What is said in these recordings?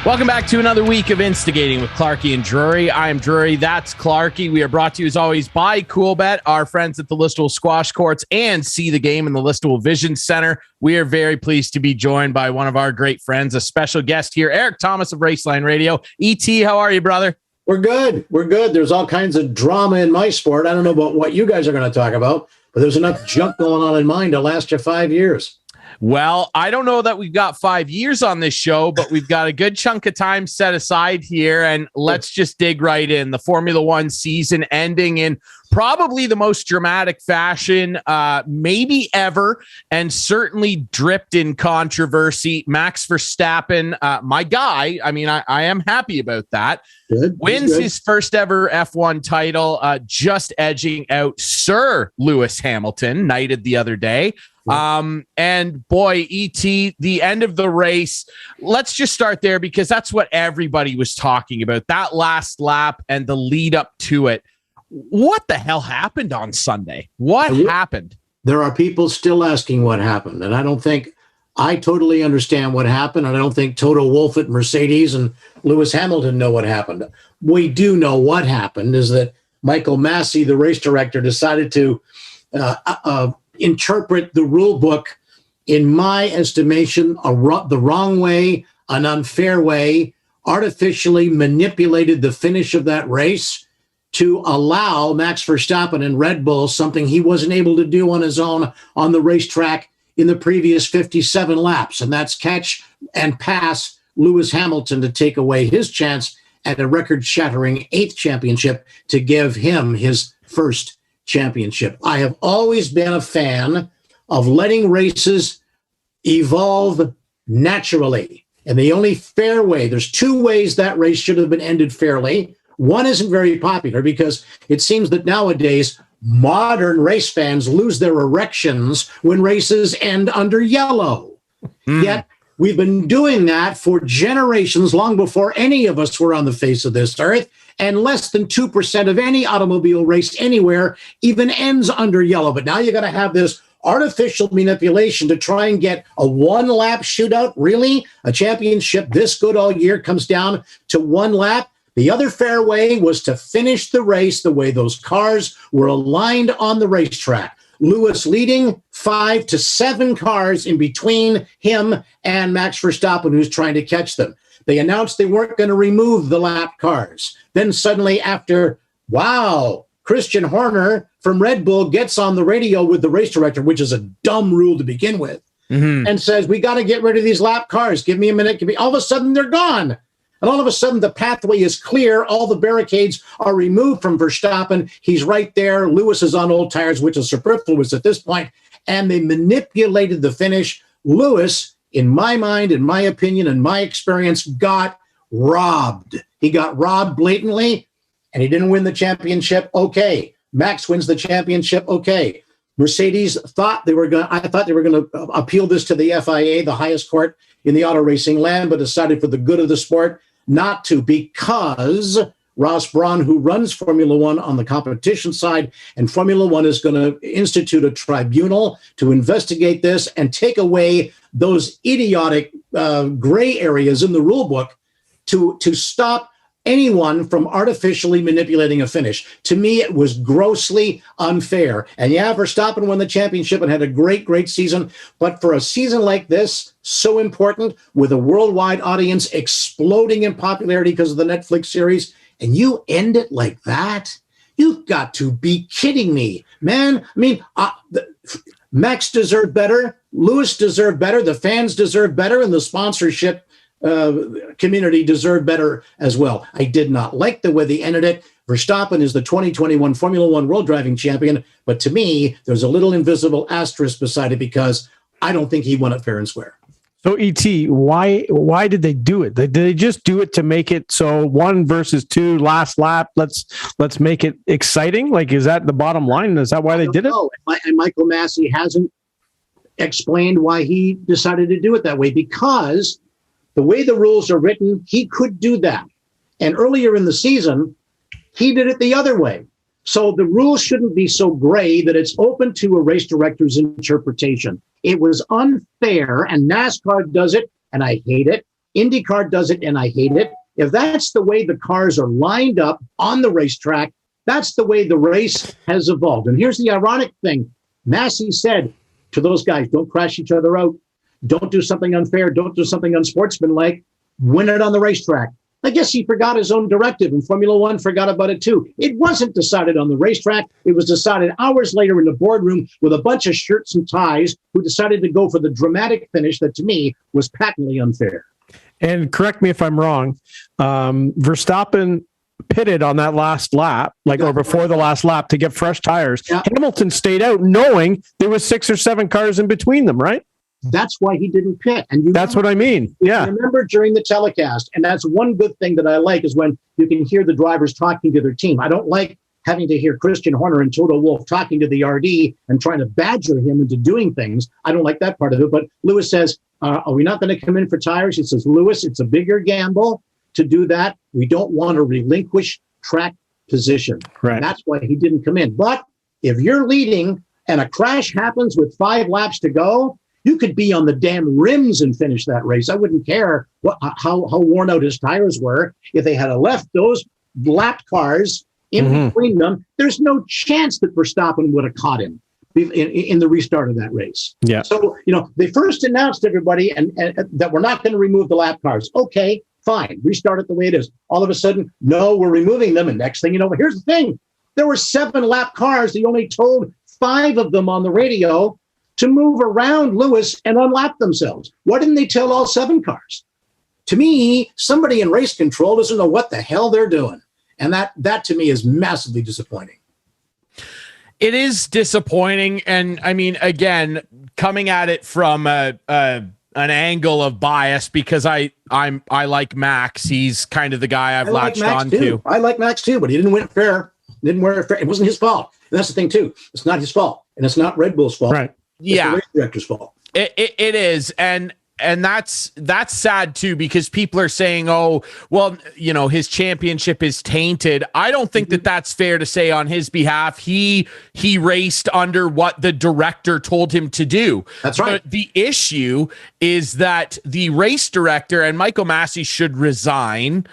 Welcome back to another week of Instigating with Clarkey and Drury. I am Drury. That's Clarkey. We are brought to you as always by CoolBet, our friends at the Listowel Squash Courts, and See the Game in the Listowel Vision Center. We are very pleased to be joined by one of our great friends, a special guest here, Erik Tomas of Raceline Radio. ET, how are you, brother? We're good. We're good. There's all kinds of drama in my sport. I don't know about what you guys are going to talk about, but there's enough junk going on in mine to last you 5 years. Well, I don't know that we've got 5 years on this show, but we've got a good chunk of time set aside here, and let's just dig right in. The Formula One season ending in probably the most dramatic fashion maybe ever, and certainly dripped in controversy. Max Verstappen, my guy, I mean, I am happy about that. Good. Wins his first ever F1 title, just edging out Sir Lewis Hamilton, knighted the other day. And boy, ET, the end of the race, let's just start there because that's what everybody was talking about, that last lap and the lead up to it. What the hell happened on Sunday? What happened? There are people still asking what happened, and I don't think I totally understand what happened, and I don't think Toto Wolff at Mercedes and Lewis Hamilton know what happened. We do know what happened is that Michael Massey, the race director, decided to interpret the rule book, in my estimation, the wrong way, an unfair way, artificially manipulated the finish of that race to allow Max Verstappen and Red Bull something he wasn't able to do on his own on the racetrack in the previous 57 laps, and that's catch and pass Lewis Hamilton to take away his chance at a record-shattering 8th championship to give him his first championship. I have always been a fan of letting races evolve naturally. And the only fair way, there's two ways that race should have been ended fairly. One isn't very popular because it seems that nowadays modern race fans lose their erections when races end under yellow. Yet we've been doing that for generations, long before any of us were on the face of this earth. And less than 2% of any automobile race anywhere even ends under yellow. But now you're going to have this artificial manipulation to try and get a one-lap shootout. Really? A championship this good all year comes down to one lap? The other fair way was to finish the race the way those cars were aligned on the racetrack. Lewis leading 5 to 7 cars in between him and Max Verstappen, who's trying to catch them. They announced they weren't going to remove the lap cars. Then suddenly after, Christian Horner from Red Bull gets on the radio with the race director, which is a dumb rule to begin with, and says, we got to get rid of these lap cars. Give me a minute. All of a sudden, they're gone. And all of a sudden, the pathway is clear. All the barricades are removed from Verstappen. He's right there. Lewis is on old tires, which is superfluous at this point. And they manipulated the finish. Lewis, in my mind, in my opinion, in my experience, got robbed. He got robbed blatantly, and he didn't win the championship. Okay. Max wins the championship. Okay. Mercedes I thought they were going to appeal this to the FIA, the highest court in the auto racing land, but decided for the good of the sport not to, because Ross Brawn, who runs Formula One on the competition side, and Formula One is going to institute a tribunal to investigate this and take away those idiotic gray areas in the rule book to stop anyone from artificially manipulating a finish. To me, it was grossly unfair. And yeah, Verstappen won the championship and had a great, great season. But for a season like this, so important, with a worldwide audience exploding in popularity because of the Netflix series, and you end it like that? You've got to be kidding me, man. I mean, Max deserved better. Lewis deserved better. The fans deserve better. And the sponsorship community deserved better as well. I did not like the way they ended it. Verstappen is the 2021 Formula One World Driving Champion. But to me, there's a little invisible asterisk beside it because I don't think he won it fair and square. So, ET, why did they do it? Did they just do it to make it so 1 versus 2 last lap? Let's make it exciting. Like, is that the bottom line? Is that why they did it? And Michael Massey hasn't explained why he decided to do it that way, because the way the rules are written, he could do that. And earlier in the season, he did it the other way. So the rules shouldn't be so gray that it's open to a race director's interpretation. It was unfair, and NASCAR does it, and I hate it. IndyCar does it, and I hate it. If that's the way the cars are lined up on the racetrack, that's the way the race has evolved. And here's the ironic thing. Massey said to those guys, don't crash each other out. Don't do something unfair. Don't do something unsportsmanlike. Win it on the racetrack. I guess he forgot his own directive, and Formula One forgot about it too. It wasn't decided on the racetrack. It was decided hours later in the boardroom with a bunch of shirts and ties who decided to go for the dramatic finish that, to me, was patently unfair. And correct me if I'm wrong, Verstappen pitted on that last lap, or before the last lap, to get fresh tires. Yeah. Hamilton stayed out knowing there was 6 or 7 cars in between them, right? That's why he didn't pit. And that's what I mean. Yeah. Remember during the telecast, and that's one good thing that I like, is when you can hear the drivers talking to their team. I don't like having to hear Christian Horner and Toto Wolff talking to the RD and trying to badger him into doing things. I don't like that part of it. But Lewis says, are we not going to come in for tires? He says, Lewis, it's a bigger gamble to do that. We don't want to relinquish track position. Right. And that's why he didn't come in. But if you're leading and a crash happens with 5 laps to go, you could be on the damn rims and finish that race. I wouldn't care how worn out his tires were. If they had left those lap cars in between them, there's no chance that Verstappen would have caught him in the restart of that race. Yeah. So, they first announced everybody and that we're not going to remove the lap cars. Okay, fine. Restart it the way it is. All of a sudden, no, we're removing them. And next thing you know, here's the thing. There were 7 lap cars. They only told 5 of them on the radio to move around Lewis and unlap themselves. Why didn't they tell all 7 cars? To me, somebody in race control doesn't know what the hell they're doing. And that to me is massively disappointing. It is disappointing. And I mean, again, coming at it from an angle of bias, because I like Max. He's kind of the guy I've latched on to. I like Max too, but he didn't win it fair. Didn't wear it fair. It wasn't his fault. And that's the thing too. It's not his fault. And it's not Red Bull's fault. Right. It's the race director's fault. It is. And that's sad too, because people are saying, oh, well, his championship is tainted. I don't think that that's fair to say on his behalf. He raced under what the director told him to do. That's right. But the issue is that the race director, and Michael Massey, should resign.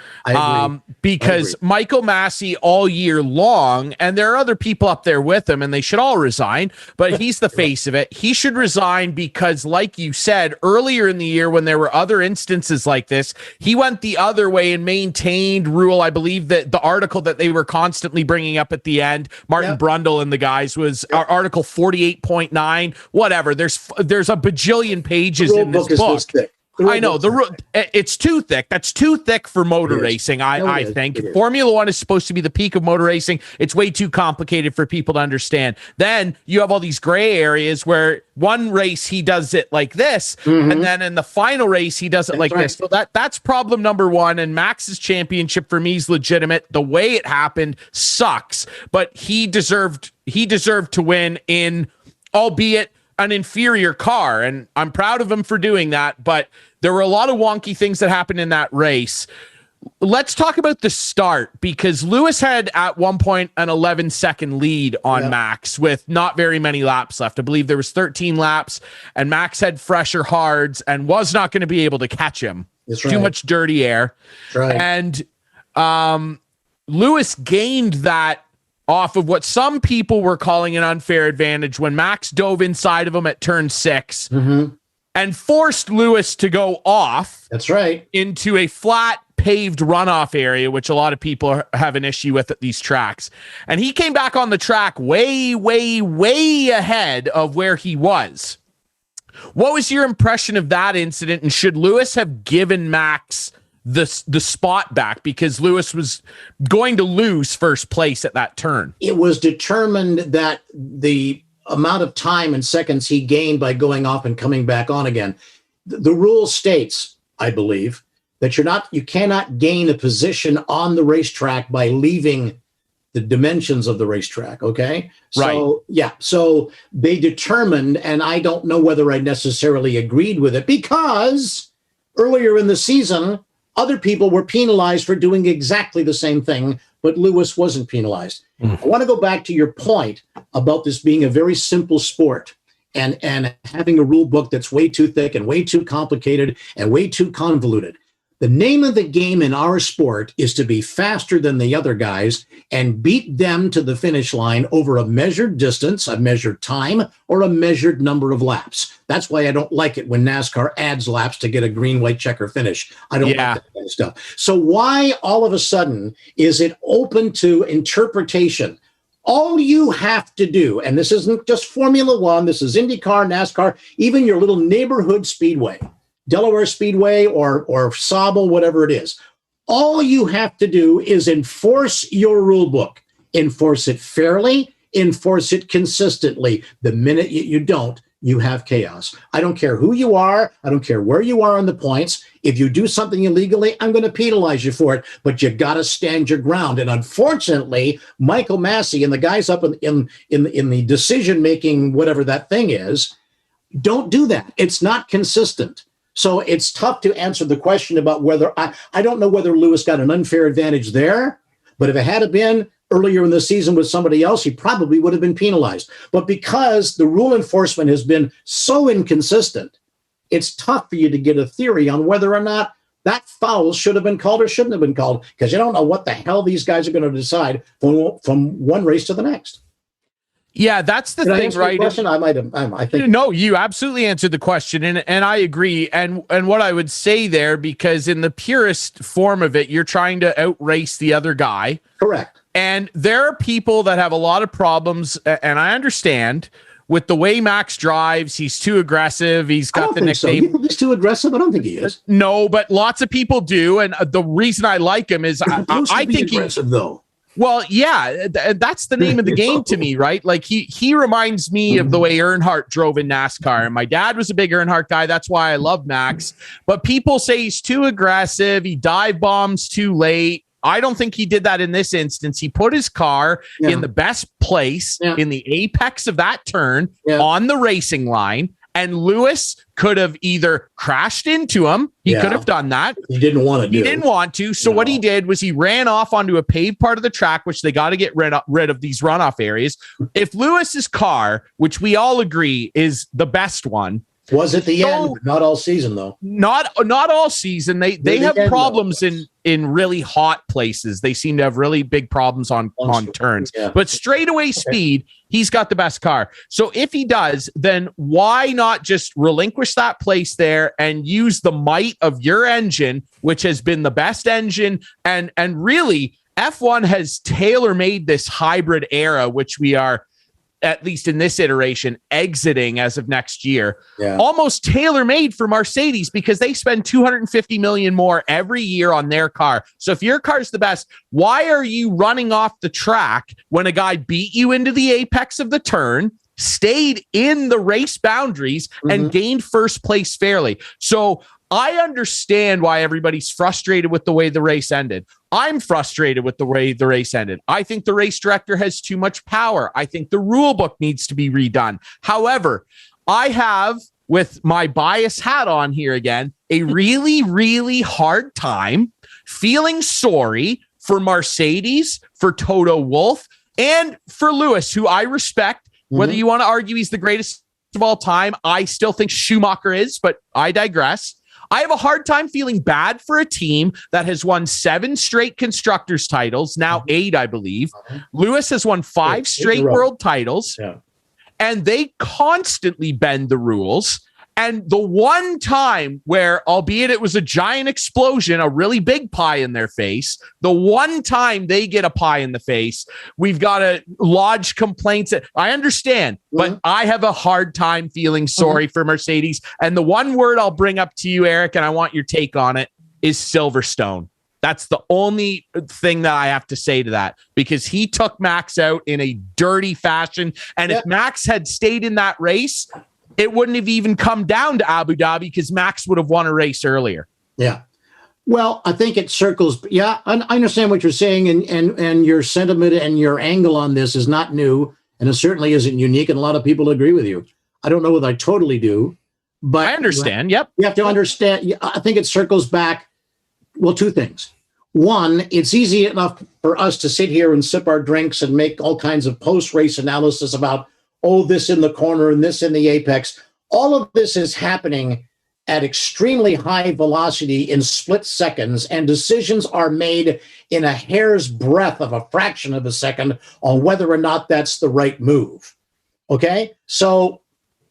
Because Michael Massey all year long, and there are other people up there with him, and they should all resign, but he's the face of it. He should resign because, like you said, earlier in the year when there were other instances like this, he went the other way and maintained rule. I believe that the article that they were constantly bringing up at the end, Martin Brundle and the guys, was Article 48.9, whatever. There's a bajillion pages in this book. I know it's too thick. That's too thick for motor racing. I think Formula One is supposed to be the peak of motor racing. It's way too complicated for people to understand. Then you have all these gray areas where one race he does it like this, and then in the final race he does it like this. So that's problem number 1. And Max's championship for me is legitimate. The way it happened sucks, but he deserved to win in, albeit an inferior car, and I'm proud of him for doing that, but there were a lot of wonky things that happened in that race. Let's talk about the start, because Lewis had at one point an 11-second lead on Max with not very many laps left. I believe there was 13 laps, and Max had fresher hards and was not going to be able to catch him. That's Too much dirty air. That's right. And Lewis gained that off of what some people were calling an unfair advantage when Max dove inside of him at turn 6 and forced Lewis to go off. That's right. Into a flat paved runoff area, which a lot of people have an issue with at these tracks. And he came back on the track way, way, way ahead of where he was. What was your impression of that incident? And should Lewis have given Max the spot back, because Lewis was going to lose first place at that turn? It was determined that the amount of time and seconds he gained by going off and coming back on again. The rule states, I believe, that you cannot gain a position on the racetrack by leaving the dimensions of the racetrack. Okay. So, so they determined, and I don't know whether I necessarily agreed with it, because earlier in the season, other people were penalized for doing exactly the same thing, but Lewis wasn't penalized. I want to go back to your point about this being a very simple sport and having a rule book that's way too thick and way too complicated and way too convoluted. The name of the game in our sport is to be faster than the other guys and beat them to the finish line over a measured distance, a measured time, or a measured number of laps. That's why I don't like it when NASCAR adds laps to get a green, white checker finish. I don't like that kind of stuff. So why all of a sudden is it open to interpretation? All you have to do, and this isn't just Formula One, this is IndyCar, NASCAR, even your little neighborhood speedway, Delaware Speedway or Sauble, whatever it is. All you have to do is enforce your rule book. Enforce it fairly, enforce it consistently. The minute you don't, you have chaos. I don't care who you are. I don't care where you are on the points. If you do something illegally, I'm going to penalize you for it, but you got to stand your ground. And unfortunately, Michael Massey and the guys up in the decision-making, whatever that thing is, don't do that. It's not consistent. So it's tough to answer the question about whether I don't know whether Lewis got an unfair advantage there, but if it had been earlier in the season with somebody else, he probably would have been penalized. But because the rule enforcement has been so inconsistent, it's tough for you to get a theory on whether or not that foul should have been called or shouldn't have been called, because you don't know what the hell these guys are going to decide from one race to the next. Yeah, that's the thing, right? I think no, you absolutely answered the question, and I agree. And what I would say there, because in the purest form of it, you're trying to outrace the other guy. Correct. And there are people that have a lot of problems, and I understand, with the way Max drives. He's too aggressive. He's got the nickname. So. You think he's too aggressive? I don't think he is. No, but lots of people do. And the reason I like him is I think aggressive, though. Well, yeah, that's the name of the game to me, right? Like he reminds me of the way Earnhardt drove in NASCAR. And my dad was a big Earnhardt guy. That's why I love Max. But people say he's too aggressive. He dive bombs too late. I don't think he did that in this instance. He put his car in the best place in the apex of that turn on the racing line. And Lewis could have either crashed into him. He could have done that. He didn't want to do. He didn't want to. So what he did was he ran off onto a paved part of the track, which they got to get rid of these runoff areas. If Lewis's car, which we all agree is the best one, was at the end, but not all season though. Not all season. They have problems in really hot places. They seem to have really big problems on turns. Yeah. But straightaway speed, he's got the best car. So if he does, then why not just relinquish that place there and use the might of your engine, which has been the best engine, and really F1 has tailor-made this hybrid era, which we are, at least in this iteration, exiting as of next year, almost tailor-made for Mercedes, because they spend $250 million more every year on their car. So if your car's the best, why are you running off the track when a guy beat you into the apex of the turn, stayed in the race boundaries, and gained first place fairly? So I understand why everybody's frustrated with the way the race ended. I'm frustrated with the way the race ended. I think the race director has too much power. I think the rule book needs to be redone. However, I have, with my bias hat on here again, a really, really hard time feeling sorry for Mercedes, for Toto Wolff, and for Lewis, who I respect. Whether you want to argue he's the greatest of all time, I still think Schumacher is, but I digress. I have a hard time feeling bad for a team that has won 7 straight constructors titles, now 8, I believe. Lewis has won 5 straight world titles, and they constantly bend the rules. And the one time where, albeit it was a giant explosion, a really big pie in their face, the one time they get a pie in the face, we've got to lodge complaints. I understand, but I have a hard time feeling sorry for Mercedes. And the one word I'll bring up to you, Eric, and I want your take on it, is Silverstone. That's the only thing that I have to say to that, because he took Max out in a dirty fashion. And if Max had stayed in that race, it wouldn't have even come down to Abu Dhabi, because Max would have won a race earlier. Yeah. Well, I think it circles. Yeah, I understand what you're saying, and your sentiment and your angle on this is not new, and it certainly isn't unique, and a lot of people agree with you. I don't know whether I totally do, but I understand. You have to understand. I think it circles back. Well, 2 things. One, it's easy enough for us to sit here and sip our drinks and make all kinds of post-race analysis about, oh, this in the corner and this in the apex. All of this is happening at extremely high velocity in split seconds, and decisions are made in a hair's breadth of a fraction of a second on whether or not that's the right move. Okay? So,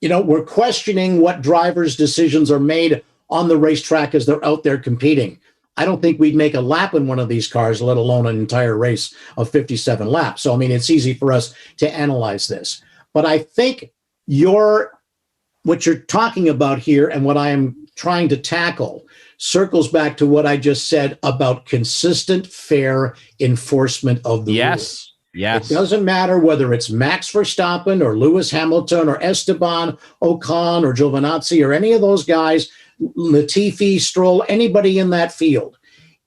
we're questioning what drivers' decisions are made on the racetrack as they're out there competing. I don't think we'd make a lap in one of these cars, let alone an entire race of 57 laps. So, it's easy for us to analyze this. But I think what you're talking about here and what I am trying to tackle circles back to what I just said about consistent, fair enforcement of the rules. Yes. It doesn't matter whether it's Max Verstappen or Lewis Hamilton or Esteban Ocon or Giovinazzi or any of those guys, Latifi, Stroll, anybody in that field.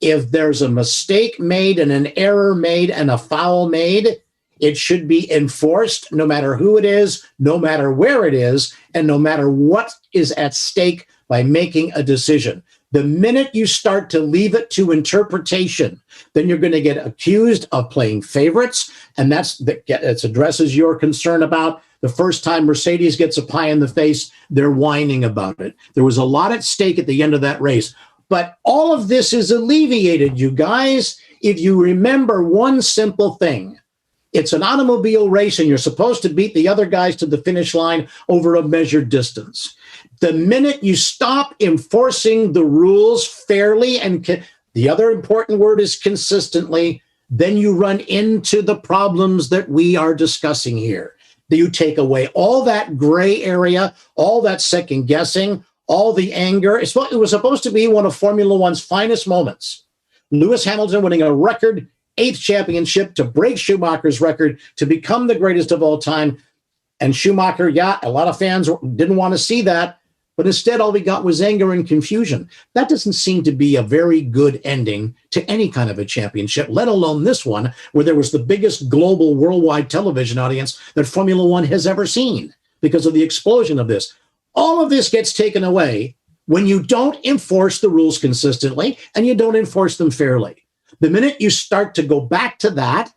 If there's a mistake made and an error made and a foul made, it should be enforced no matter who it is, no matter where it is, and no matter what is at stake by making a decision. The minute you start to leave it to interpretation, then you're going to get accused of playing favorites, and it addresses your concern about the first time Mercedes gets a pie in the face, they're whining about it. There was a lot at stake at the end of that race. But all of this is alleviated, you guys, if you remember one simple thing. It's an automobile race, and you're supposed to beat the other guys to the finish line over a measured distance. The minute you stop enforcing the rules fairly, and the other important word is consistently, then you run into the problems that we are discussing here. You take away all that gray area, all that second guessing, all the anger. It was supposed to be one of Formula One's finest moments. Lewis Hamilton winning a record 8th championship to break Schumacher's record to become the greatest of all time. And Schumacher, a lot of fans didn't want to see that, but instead all we got was anger and confusion. That doesn't seem to be a very good ending to any kind of a championship, let alone this one, where there was the biggest global worldwide television audience that Formula One has ever seen because of the explosion of this. All of this gets taken away when you don't enforce the rules consistently and you don't enforce them fairly. The minute you start to go back to that,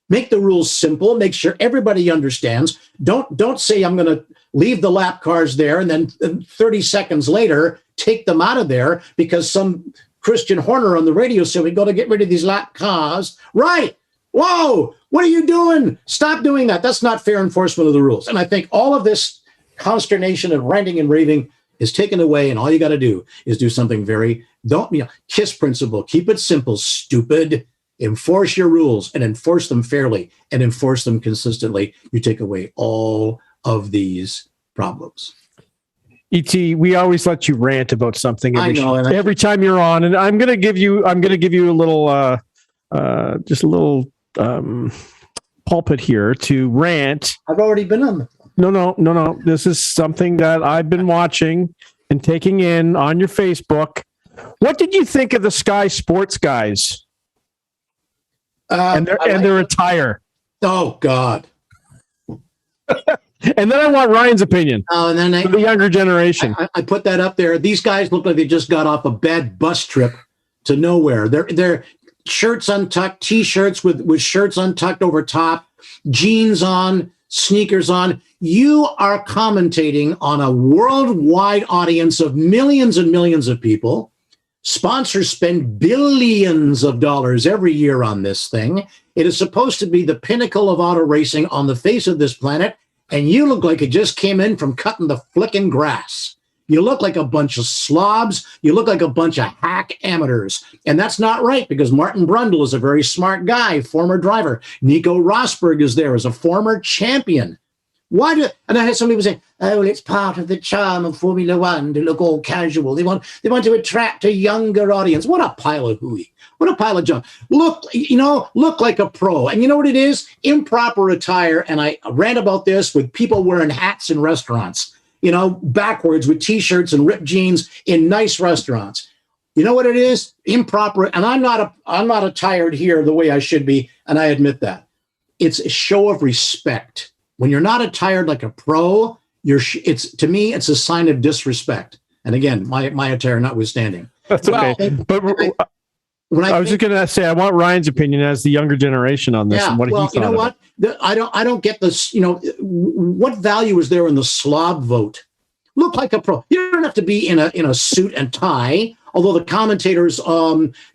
make the rules simple, make sure everybody understands. Don't say I'm going to leave the lap cars there and then 30 seconds later take them out of there because some Christian Horner on the radio said we got to get rid of these lap cars. Right. Whoa, what are you doing? Stop doing that. That's not fair enforcement of the rules. And I think all of this consternation and ranting and raving is taken away, and all you got to do is do something KISS principle. Keep it simple, stupid. Enforce your rules and enforce them fairly and enforce them consistently. You take away all of these problems. E.T., we always let you rant about something every time you're on, and I'm going to give you a little pulpit here to rant. I've already been on. No. This is something that I've been watching and taking in on your Facebook. What did you think of the Sky Sports guys and their attire? Oh God! And then I want Ryan's opinion. Oh, and then the younger generation. I put that up there. These guys look like they just got off a bad bus trip to nowhere. They're shirts untucked, t-shirts with shirts untucked over top, jeans on, sneakers on. You are commentating on a worldwide audience of millions and millions of people. Sponsors spend billions of dollars every year on this thing. It is supposed to be the pinnacle of auto racing on the face of this planet, and you look like it just came in from cutting the flicking grass. You look like a bunch of slobs. You look like a bunch of hack amateurs. And that's not right, because Martin Brundle is a very smart guy, former driver. Nico Rosberg is there as a former champion. And I had somebody say, oh, well, it's part of the charm of Formula One to look all casual. They want to attract a younger audience. What a pile of hooey. What a pile of junk. Look like a pro. And you know what it is? Improper attire. And I rant about this with people wearing hats in restaurants, backwards with T-shirts and ripped jeans in nice restaurants. You know what it is? Improper. And I'm not attired here the way I should be. And I admit that. It's a show of respect. When you're not attired like a pro, to me, it's a sign of disrespect. And again, my attire notwithstanding. That's okay. But I was just going to say, I want Ryan's opinion as the younger generation on this. Yeah, and what he thought. You know what? I don't get this. What value is there in the slob vote Look like a pro. You don't have to be in a suit and tie, although the commentators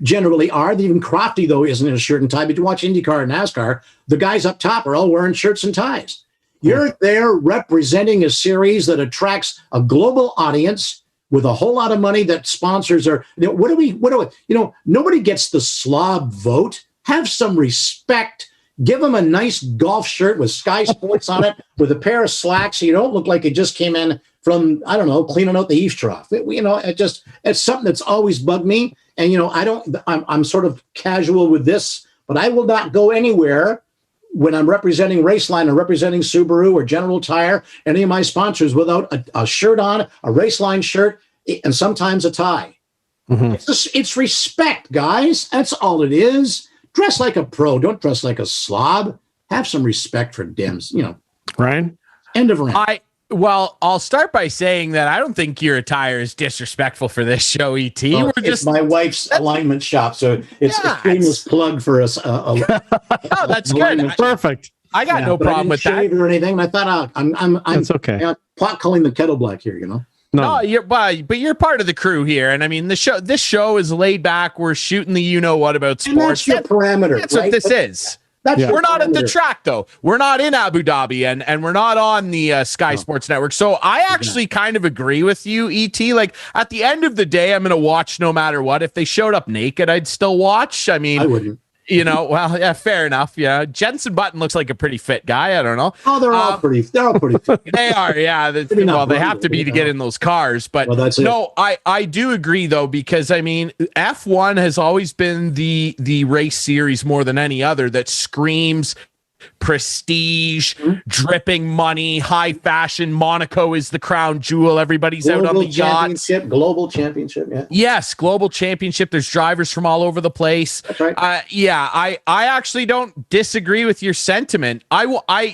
generally are. Even Crofty, though, isn't in a shirt and tie. But you watch IndyCar and NASCAR, the guys up top are all wearing shirts and ties. You're there representing a series that attracts a global audience with a whole lot of money that sponsors are. What do we, nobody gets the slob vote. Have some respect. Give them a nice golf shirt with Sky Sports on it, with a pair of slacks so you don't look like it just came in from, I don't know, cleaning out the eaves trough. It's something that's always bugged me. And, I'm sort of casual with this, but I will not go anywhere when I'm representing Raceline or representing Subaru or General Tire, any of my sponsors, without a shirt on, a Raceline shirt, and sometimes a tie. Mm-hmm. It's respect, guys. That's all it is. Dress like a pro. Don't dress like a slob. Have some respect for Dems. Ryan? End of rant. Well, I'll start by saying that I don't think your attire is disrespectful for this show, ET. It's my wife's alignment shop, so it's a shameless plug for us. Oh, that's good. Perfect. I got no problem with that or anything. I thought I'm that's okay. Pot calling the kettle black here, No, you're part of the crew here, and I mean this show is laid back. We're shooting the what about sports. And that's your parameter. That's what this is. We're not at the track, though. We're not in Abu Dhabi, and we're not on the Sky Sports Network. So I actually kind of agree with you, ET. Like, at the end of the day, I'm going to watch no matter what. If they showed up naked, I'd still watch. I mean, I wouldn't. Well, yeah, fair enough. Yeah, Jensen Button looks like a pretty fit guy. I don't know. Oh, they're all pretty fit. They are, yeah. They have to be to get in those cars. But no, I do agree though, because I mean, F1 has always been the race series more than any other that screams prestige, dripping money, high fashion. Monaco is the crown jewel. Everybody's out on the yachts. Global championship. Yeah. Yes, global championship. There's drivers from all over the place. That's right. I actually don't disagree with your sentiment.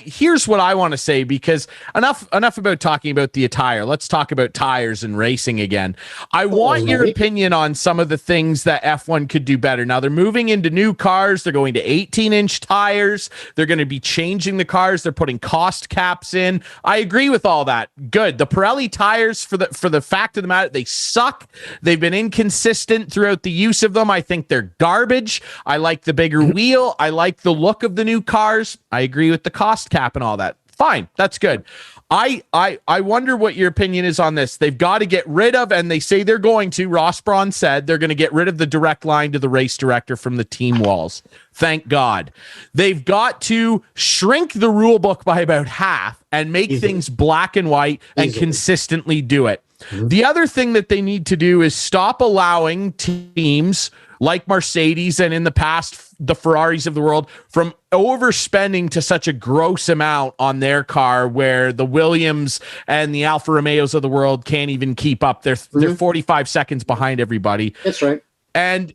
Here's what I want to say, because enough about talking about the attire. Let's talk about tires and racing again. I want your opinion on some of the things that F1 could do better. Now they're moving into new cars. They're going to 18-inch tires. They're going to be changing the cars. They're putting cost caps in. I agree with all that. Good. The Pirelli tires, for the fact of the matter, they suck. They've been inconsistent throughout the use of them. I think they're garbage. I like the bigger wheel. I like the look of the new cars. I agree with the cost cap and all that. Fine. That's good. I wonder what your opinion is on this. They've got to get rid of, and they say they're going to, Ross Braun said, they're going to get rid of the direct line to the race director from the team walls. Thank God. They've got to shrink the rule book by about half and make things black and white and consistently do it. The other thing that they need to do is stop allowing teams like Mercedes and in the past the Ferraris of the world from overspending to such a gross amount on their car, where the Williams and the Alfa Romeos of the world can't even keep up. They're 45 seconds behind everybody. That's right. And,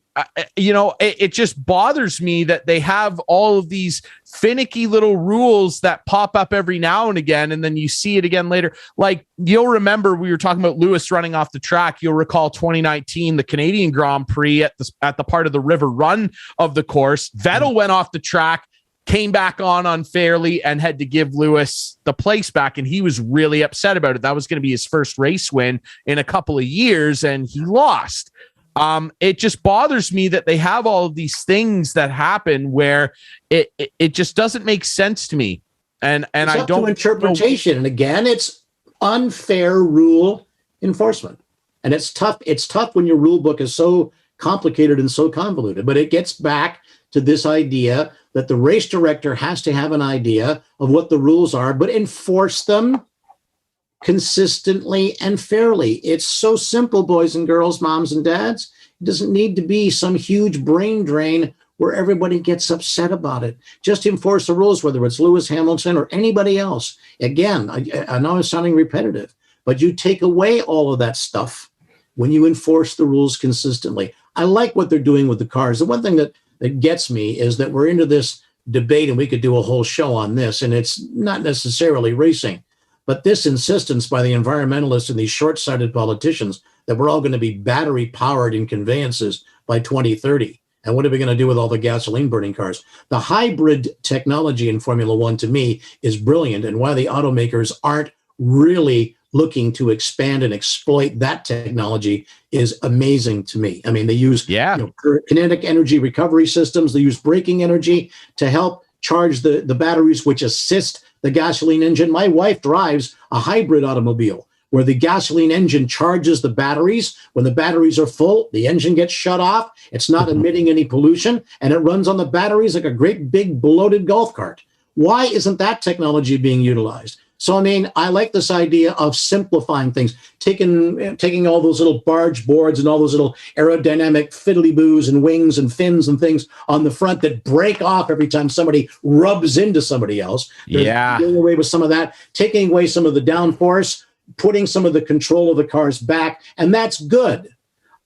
it just bothers me that they have all of these finicky little rules that pop up every now and again, and then you see it again later. Like, you'll remember we were talking about Lewis running off the track. You'll recall 2019, the Canadian Grand Prix at the part of the river run of the course. Vettel went off the track, came back on unfairly, and had to give Lewis the place back, and he was really upset about it. That was going to be his first race win in a couple of years, and he lost. It just bothers me that they have all of these things that happen where it just doesn't make sense to me. And it's I up don't to interpretation. And again, it's unfair rule enforcement. And it's tough. It's tough when your rule book is so complicated and so convoluted, but it gets back to this idea that the race director has to have an idea of what the rules are, but enforce them consistently and fairly. It's so simple, boys and girls, moms and dads. It doesn't need to be some huge brain drain where everybody gets upset about it. Just enforce the rules, whether it's Lewis Hamilton or anybody else. Again, I know I'm sounding repetitive, but you take away all of that stuff when you enforce the rules consistently. I like what they're doing with the cars. The one thing that gets me is that we're into this debate, and we could do a whole show on this, and it's not necessarily racing. But this insistence by the environmentalists and these short-sighted politicians that we're all going to be battery-powered in conveyances by 2030. And what are we going to do with all the gasoline-burning cars? The hybrid technology in Formula One, to me, is brilliant, and why the automakers aren't really looking to expand and exploit that technology is amazing to me. I mean, they use kinetic energy recovery systems. They use braking energy to help charge the batteries, which assist the gasoline engine. My wife drives a hybrid automobile where the gasoline engine charges the batteries. When the batteries are full, the engine gets shut off. It's not emitting any pollution, and it runs on the batteries like a great big bloated golf cart. Why isn't that technology being utilized? So, I mean, I like this idea of simplifying things, taking all those little barge boards and all those little aerodynamic fiddly-boos and wings and fins and things on the front that break off every time somebody rubs into somebody else. They're doing away with some of that, taking away some of the downforce, putting some of the control of the cars back, and that's good.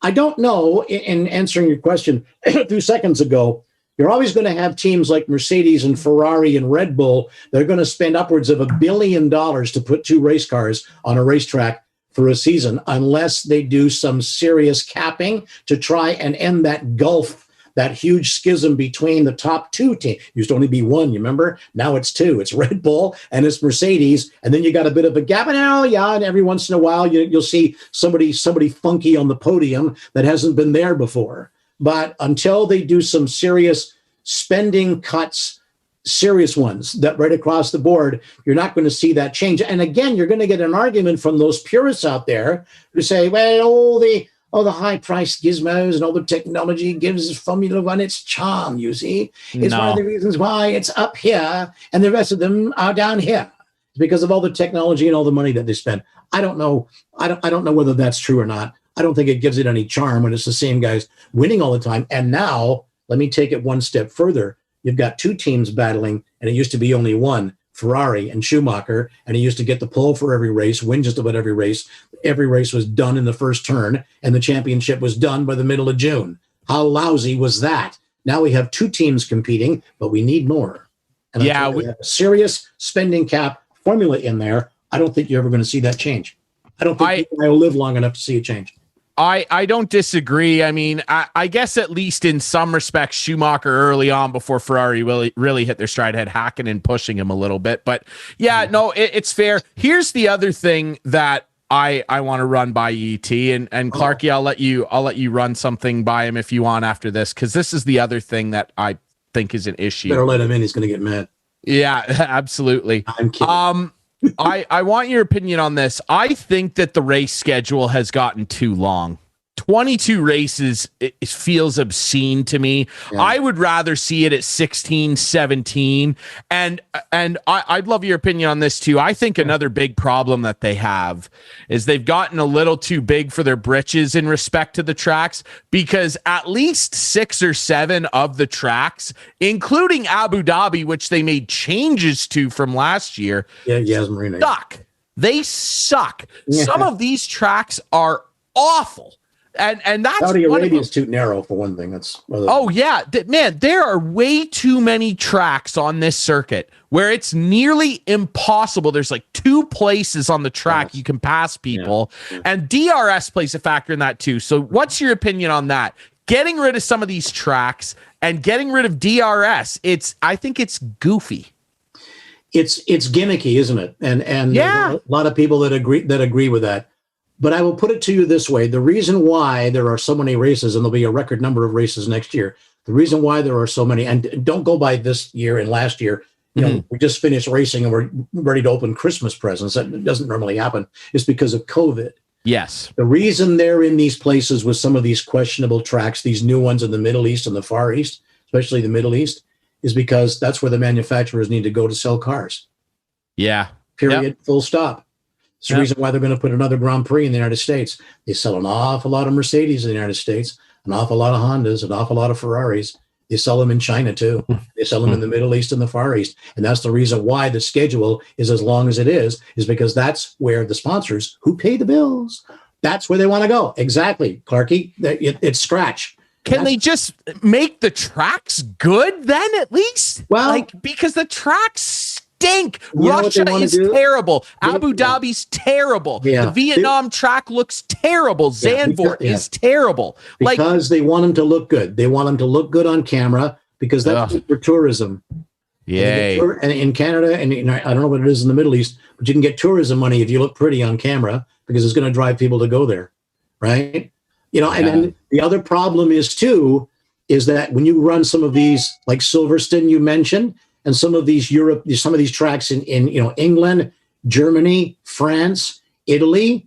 I don't know, in answering your question a few seconds ago, you're always going to have teams like Mercedes and Ferrari and Red Bull that are going to spend upwards of $1 billion to put 2 race cars on a racetrack for a season, unless they do some serious capping to try and end that gulf, that huge schism between the top 2 teams. Used to only be 1, you remember? Now it's 2. It's Red Bull and it's Mercedes, and then you got a bit of a gap. And and every once in a while you'll see somebody funky on the podium that hasn't been there before. But until they do some serious spending cuts, serious ones that right across the board, you're not going to see that change. And again, you're going to get an argument from those purists out there who say, well, all the high-priced gizmos and all the technology gives Formula One its charm, you see. It's one of the reasons why it's up here and the rest of them are down here. It's because of all the technology and all the money that they spend. I don't know. I don't know whether that's true or not. I don't think it gives it any charm when it's the same guys winning all the time. And now, let me take it one step further. You've got 2 teams battling, and it used to be only one, Ferrari and Schumacher, and he used to get the pole for every race, win just about every race. Every race was done in the first turn, and the championship was done by the middle of June. How lousy was that? Now we have 2 teams competing, but we need more. And we have a serious spending cap formula in there. I don't think you're ever going to see that change. I don't think I will live long enough to see it change. I don't disagree. I mean, I guess at least in some respects, Schumacher early on before Ferrari really hit their stride had Hakkinen pushing him a little bit. But it's fair. Here's the other thing that I want to run by ET and Clarkey. I'll let you run something by him if you want after this, because this is the other thing that I think is an issue. Better let him in. He's going to get mad. Yeah, absolutely. I'm kidding. I want your opinion on this. I think that the race schedule has gotten too long. 22 races, it feels obscene to me. Yeah. I would rather see it at 16, 17. And I'd love your opinion on this too. I think another big problem that they have is they've gotten a little too big for their britches in respect to the tracks, because at least 6 or 7 of the tracks, including Abu Dhabi, which they made changes to from last year, suck. They suck. Yeah. Some of these tracks are awful. And that's Saudi Arabia is too narrow for one thing. Man, there are way too many tracks on this circuit where it's nearly impossible. There's like 2 places on the track you can pass people, and DRS plays a factor in that too. So what's your opinion on that? Getting rid of some of these tracks and getting rid of DRS, I think it's goofy. It's gimmicky, isn't it? And a lot of people that agree with that. But I will put it to you this way. The reason why there are so many races, and there'll be a record number of races next year, the reason why there are so many, and don't go by this year and last year, we just finished racing and we're ready to open Christmas presents. That doesn't normally happen. It's because of COVID. Yes. The reason they're in these places with some of these questionable tracks, these new ones in the Middle East and the Far East, especially the Middle East, is because that's where the manufacturers need to go to sell cars. Yeah. Period. Yep. Full stop. It's the reason why they're going to put another Grand Prix in the United States. They sell an awful lot of Mercedes in the United States, an awful lot of Hondas, an awful lot of Ferraris. They sell them in China too. They sell them in the Middle East and the Far East. And that's the reason why the schedule is as long as it is because that's where the sponsors who pay the bills, that's where they want to go. Exactly, Clarkey. It's scratch. Can they just make the tracks good then at least? Well, because the tracks stink. Russia is terrible. Abu Dhabi's terrible. Yeah. The Vietnam track looks terrible. Zandvoort is terrible. Because they want them to look good. They want them to look good on camera because that's good for tourism. Yay. And in Canada, and I don't know what it is in the Middle East, but you can get tourism money if you look pretty on camera because it's going to drive people to go there, right? And then the other problem is that when you run some of these, like Silverstone you mentioned, and some of these tracks in England, Germany, France, Italy,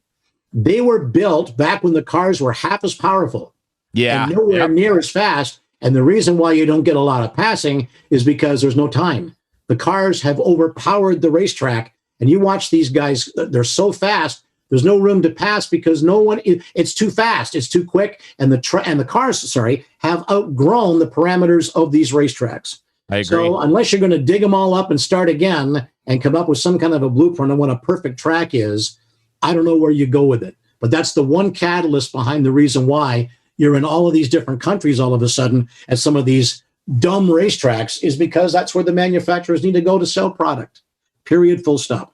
they were built back when the cars were half as powerful. Yeah. And nowhere near as fast. And the reason why you don't get a lot of passing is because there's no time. The cars have overpowered the racetrack. And you watch these guys, they're so fast, there's no room to pass because it's too fast, it's too quick. And the cars, have outgrown the parameters of these racetracks. I agree. So unless you're going to dig them all up and start again and come up with some kind of a blueprint on what a perfect track is, I don't know where you go with it. But that's the one catalyst behind the reason why you're in all of these different countries all of a sudden at some of these dumb racetracks is because that's where the manufacturers need to go to sell product. Period. Full stop.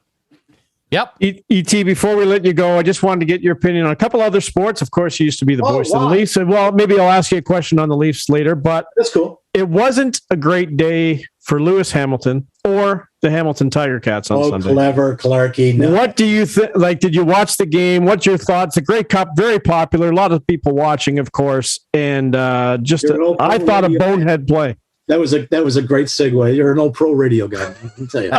Yep. ET, before we let you go, I just wanted to get your opinion on a couple other sports. Of course, you used to be the voice of the Leafs. Well, maybe I'll ask you a question on the Leafs later, but that's cool. It wasn't a great day for Lewis Hamilton or the Hamilton Tiger Cats on Sunday. Clever, Clarkey. No. What do you think? Like, did you watch the game? What's your thoughts? A great cup, very popular. A lot of people watching, of course. And I thought a bonehead play. That was a great segue. You're an old pro radio guy, I can tell you.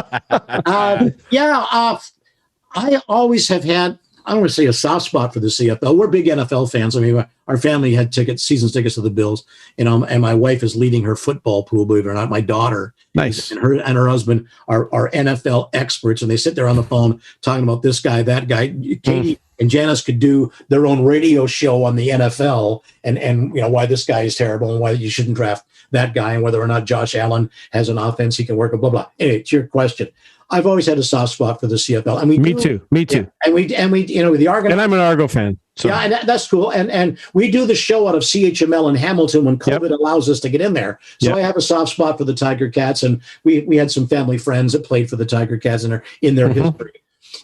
I always have had, I don't want to say a soft spot for the CFL. We're big NFL fans. I mean, our family had season tickets to the Bills, and my wife is leading her football pool, believe it or not. My daughter, nice, and her husband are NFL experts, and they sit there on the phone talking about this guy, that guy. Katie and Janice could do their own radio show on the NFL, and why this guy is terrible and why you shouldn't draft that guy, and whether or not Josh Allen has an offense he can work with, blah blah. Anyway, to your question. I've always had a soft spot for the CFL, and me too. Yeah, and we, the Argo. And I'm an Argo fan. So. Yeah, and that's cool. And we do the show out of CHML in Hamilton when COVID allows us to get in there. So I have a soft spot for the Tiger Cats, and we had some family friends that played for the Tiger Cats in their history.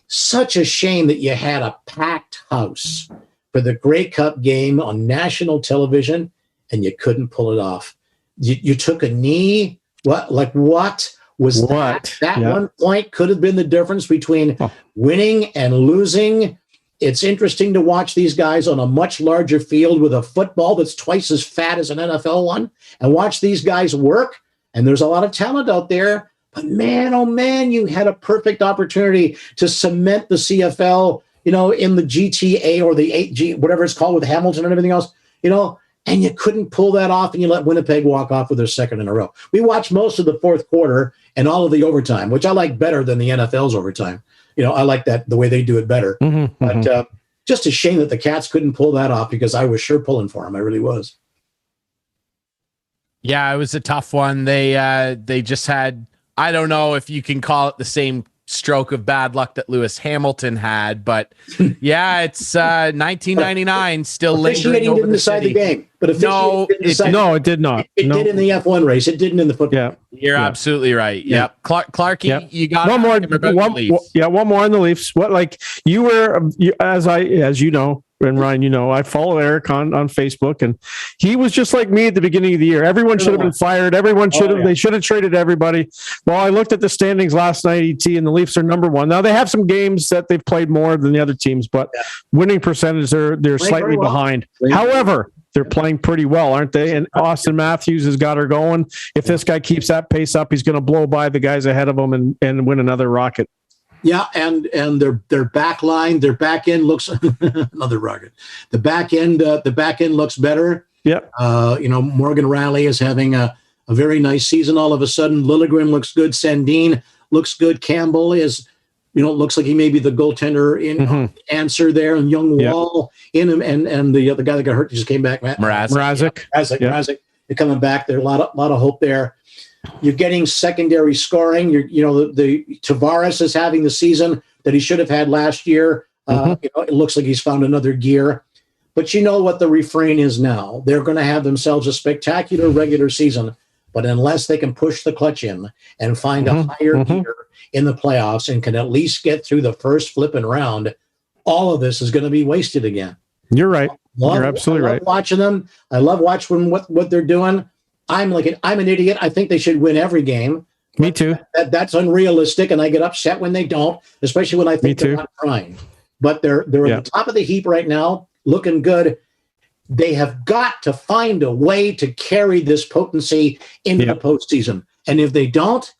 Such a shame that you had a packed house for the Grey Cup game on national television, and you couldn't pull it off. You took a knee. What? Was that one point could have been the difference between winning and losing? It's interesting to watch these guys on a much larger field with a football that's twice as fat as an NFL one and watch these guys work. And there's a lot of talent out there. But man, oh man, you had a perfect opportunity to cement the CFL, in the GTA or the 8G, whatever it's called with Hamilton and everything else, and you couldn't pull that off, and you let Winnipeg walk off with their second in a row. We watched most of the fourth quarter and all of the overtime, which I like better than the NFL's overtime. I like that, the way they do it better. But just a shame that the Cats couldn't pull that off because I was sure pulling for them. I really was. Yeah, it was a tough one. They just had, I don't know if you can call it the same stroke of bad luck that Lewis Hamilton had, but yeah, it's 1999 still lingering over didn't decide the game, but it did not. It did in the F1 race. It didn't in the football. Yeah, you're absolutely right. Yeah, Clarkey, you got one more. One more on the Leafs. What, like you were, as you know. And Ryan, I follow Erik on Facebook, and he was just like me at the beginning of the year. Everyone should have been fired. Everyone should have. They should have traded everybody. Well, I looked at the standings last night, ET, and the Leafs are number one. Now they have some games that they've played more than the other teams, but winning percentage they're slightly behind. However, they're playing pretty well, aren't they? And Austin Matthews has got her going. If this guy keeps that pace up, he's going to blow by the guys ahead of him and win another rocket. Yeah, and their back line, their back end looks another rocket. The back end looks better. Yep. Morgan Riley is having a very nice season. All of a sudden, Liljegren looks good. Sandin looks good. Campbell is, looks like he may be the goaltender in answer there. And Young Wall in him, and the other guy that got hurt just came back. Mrazek. They're coming back. There's a lot of hope there. You're getting secondary scoring. The Tavares is having the season that he should have had last year. It looks like he's found another gear. But you know what the refrain is now? They're going to have themselves a spectacular regular season, but unless they can push the clutch in and find a higher gear in the playoffs and can at least get through the first flipping round, all of this is going to be wasted again. You're right. You're absolutely right. Watching them, I love watching what they're doing. I'm an idiot. I think they should win every game. Me too. That's unrealistic, and I get upset when they don't, especially when I think they're not trying. But they're at the top of the heap right now, looking good. They have got to find a way to carry this potency into the postseason. And if they don't,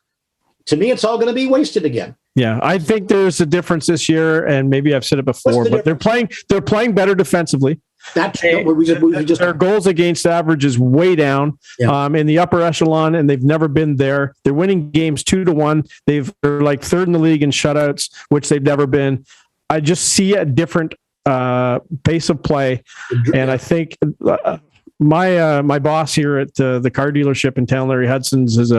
to me, it's all going to be wasted again. Yeah, I think there's a difference this year, and maybe I've said it before, but they're playing better defensively. That's what we just their goals against average is way down in the upper echelon, and they've never been there. They're winning games 2-1. They're like third in the league in shutouts, which they've never been. I just see a different pace of play, and I think my boss here at the car dealership in town, Larry Hudson's, is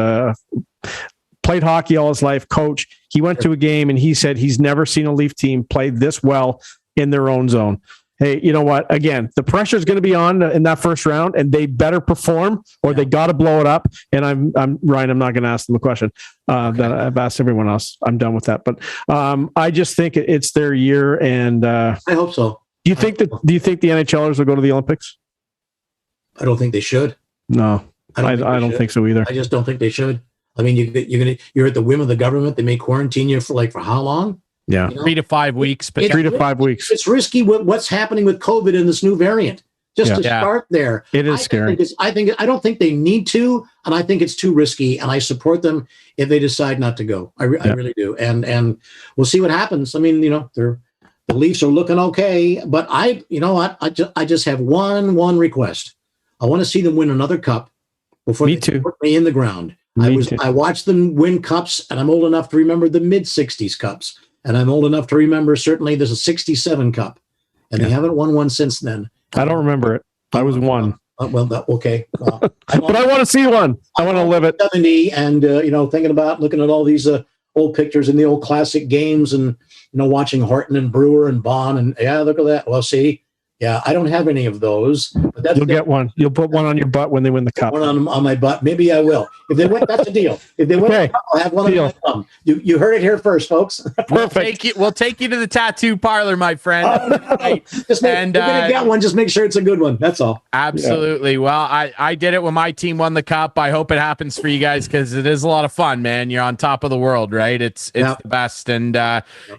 played hockey all his life, coach. He went to a game and he said he's never seen a Leaf team play this well in their own zone. Hey, you know what? Again, the pressure is going to be on in that first round, and they better perform, or they got to blow it up. And I'm Ryan. I'm not going to ask them a question that I've asked everyone else. I'm done with that. But I just think it's their year, and I hope so. Do you think the NHLers will go to the Olympics? I don't think they should. No, I don't think so either. I just don't think they should. I mean, you're at the whim of the government. They may quarantine you for how long? Yeah, 3 to 5 weeks. But 3 to 5 weeks. It's risky what's happening with COVID and this new variant. Just to start there, it is scary. I don't think they need to, and I think it's too risky. And I support them if they decide not to go. I really do. And we'll see what happens. I mean, the Leafs are looking okay, but I just have one request. I want to see them win another cup before they put me in the ground. I watched them win cups, and I'm old enough to remember the mid-'60s cups. And I'm old enough to remember, certainly, there's a 67 cup. And they haven't won one since then. I don't remember it. I was one. Okay. But I want to see one. I want to live it. 70 and, thinking about looking at all these old pictures in the old classic games and, watching Horton and Brewer and Bond. And, look at that. Well, see. Yeah, I don't have any of those. But you'll get one. You'll put one on your butt when they win the cup. One on my butt. Maybe I will. If they win, that's a deal. If they win, I'll have one on my thumb. You heard it here first, folks. Perfect. We'll take you to the tattoo parlor, my friend. You're going to get one. Just make sure it's a good one. That's all. Absolutely. Yeah. Well, I did it when my team won the cup. I hope it happens for you guys because it is a lot of fun, man. You're on top of the world, right? It's the best. And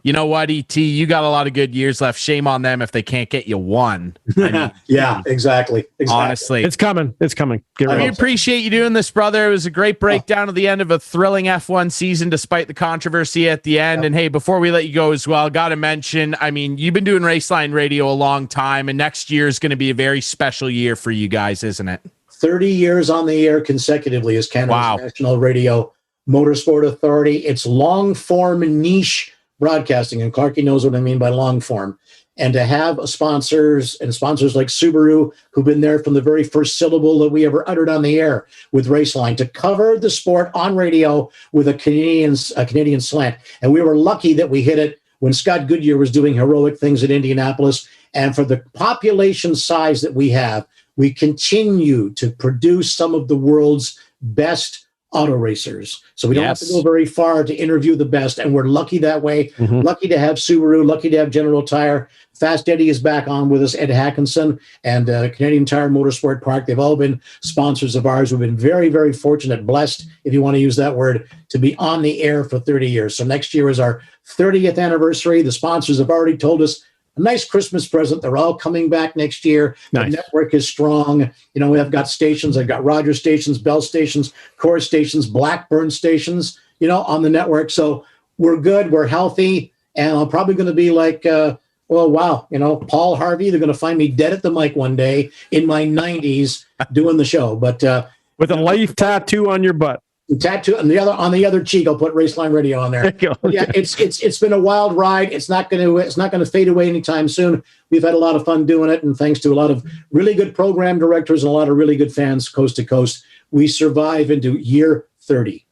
you know what, ET? You got a lot of good years left. Shame on them if they can't get you one. I mean, exactly. Honestly, it's coming. We appreciate you doing this, brother. It was a great breakdown of the end of a thrilling F1 season, despite the controversy at the end. And hey, before we let you go as well, got to mention, I mean, you've been doing Raceline Radio a long time, and next year is going to be a very special year for you guys, isn't it? 30 years on the air consecutively as Canada's National Radio Motorsport Authority. It's long form niche broadcasting, and Clarkey knows what I mean by long form. And to have sponsors like Subaru, who've been there from the very first syllable that we ever uttered on the air with Raceline, to cover the sport on radio with a Canadian slant. And we were lucky that we hit it when Scott Goodyear was doing heroic things at Indianapolis. And for the population size that we have, we continue to produce some of the world's best auto racers. So we don't have to go very far to interview the best. And we're lucky that way. Mm-hmm. Lucky to have Subaru, lucky to have General Tire. Fast Eddie is back on with us, Ed Hackinson, and Canadian Tire Motorsport Park. They've all been sponsors of ours. We've been very, very fortunate, blessed, if you want to use that word, to be on the air for 30 years. So next year is our 30th anniversary. The sponsors have already told us a nice Christmas present. They're all coming back next year. Nice. The network is strong. We have got stations. I've got Rogers stations, Bell stations, Core stations, Blackburn stations, on the network. So we're good. We're healthy. And I'm probably going to be like, Paul Harvey. They're going to find me dead at the mic one day in my 90s doing the show. But with a Leaf tattoo on your butt. Tattoo on the other cheek. I'll put Raceline Radio on there. Yeah, it's been a wild ride. It's not going to fade away anytime soon. We've had a lot of fun doing it, and thanks to a lot of really good program directors and a lot of really good fans coast to coast, we survive into year 30.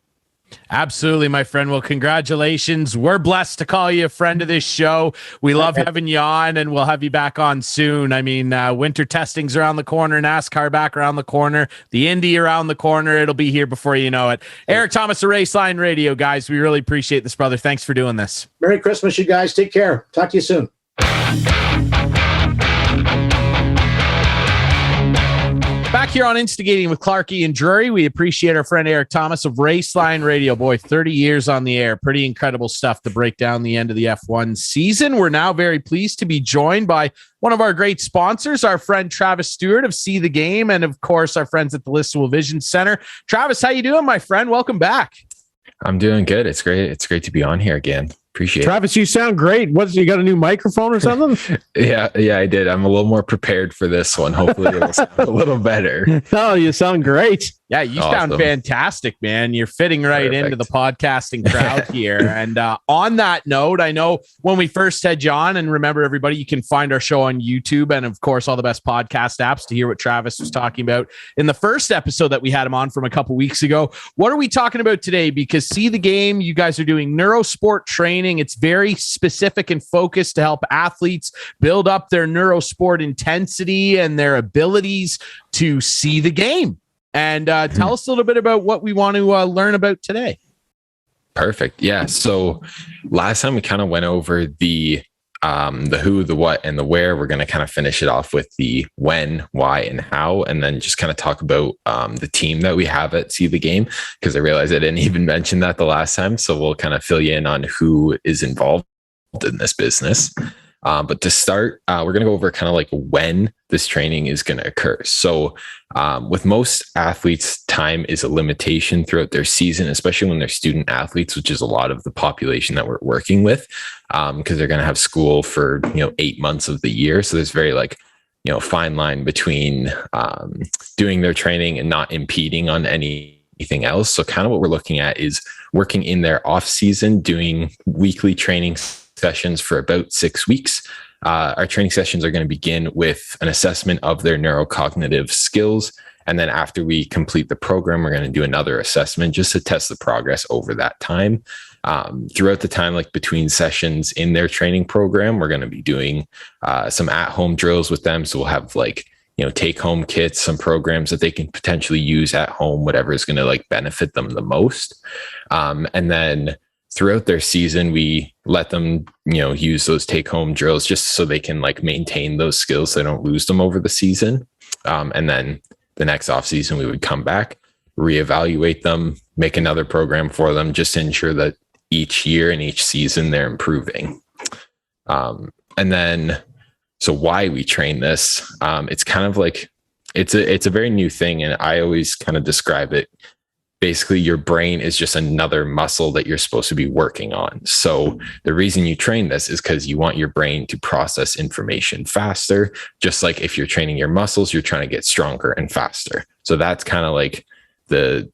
Absolutely, my friend. Well, congratulations. We're blessed to call you a friend of this show. We love having you on, and we'll have you back on soon. I mean, winter testing's around the corner, NASCAR back around the corner, the Indy around the corner. It'll be here before you know it. Erik Tomas of Raceline Radio, guys. We really appreciate this, brother. Thanks for doing this. Merry Christmas, you guys. Take care. Talk to you soon. Back Back here on Instigating with Clarkey and Drury, we appreciate our friend Erik Tomas of Raceline Radio. Boy, 30 years on the air. Pretty incredible stuff to break down the end of the F1 season. We're now very pleased to be joined by one of our great sponsors, our friend Travis Stewart of See the Game, and of course, our friends at the Listowel Vision Center. Travis, how you doing, my friend? Welcome back. I'm doing good. It's great. It's great to be on here again. Appreciate Travis, you sound great. You got a new microphone or something? Yeah, I did. I'm a little more prepared for this one. Hopefully it'll sound a little better. Oh, you sound great. Yeah, you sound fantastic, man. You're fitting right into the podcasting crowd here. And on that note, I know when we first had you on, and remember, everybody, you can find our show on YouTube and, of course, all the best podcast apps to hear what Travis was talking about in the first episode that we had him on from a couple weeks ago. What are we talking about today? Because See the Game, you guys are doing neurosport training. It's very specific and focused to help athletes build up their neurosport intensity and their abilities to see the game. And tell us a little bit about what we want to learn about today. Perfect. Yeah. So last time we kind of went over the who, the what, and the where. We're going to kind of finish it off with the when, why, and how, and then just kind of talk about the team that we have at See the Game, because I realized I didn't even mention that the last time. So we'll kind of fill you in on who is involved in this business. But to start, we're going to go over kind of like when this training is going to occur. So with most athletes, time is a limitation throughout their season, especially when they're student athletes, which is a lot of the population that we're working with, because they're going to have school for 8 months of the year. So there's very fine line between doing their training and not impeding on anything else. So kind of what we're looking at is working in their off season, doing weekly training sessions for about 6 weeks. Our training sessions are going to begin with an assessment of their neurocognitive skills. And then after we complete the program, we're going to do another assessment just to test the progress over that time. Throughout the time, like between sessions in their training program, we're going to be doing some at-home drills with them. So we'll have take-home kits, some programs that they can potentially use at home, whatever is going to benefit them the most. And then throughout their season, we let them, use those take-home drills just so they can maintain those skills. So they don't lose them over the season. And then the next off season, we would come back, reevaluate them, make another program for them, just to ensure that each year and each season they're improving. And then, so why we train this? It's kind of it's a very new thing, and I always kind of describe it. Basically, your brain is just another muscle that you're supposed to be working on. So the reason you train this is because you want your brain to process information faster. Just like if you're training your muscles, you're trying to get stronger and faster. So that's kind of the,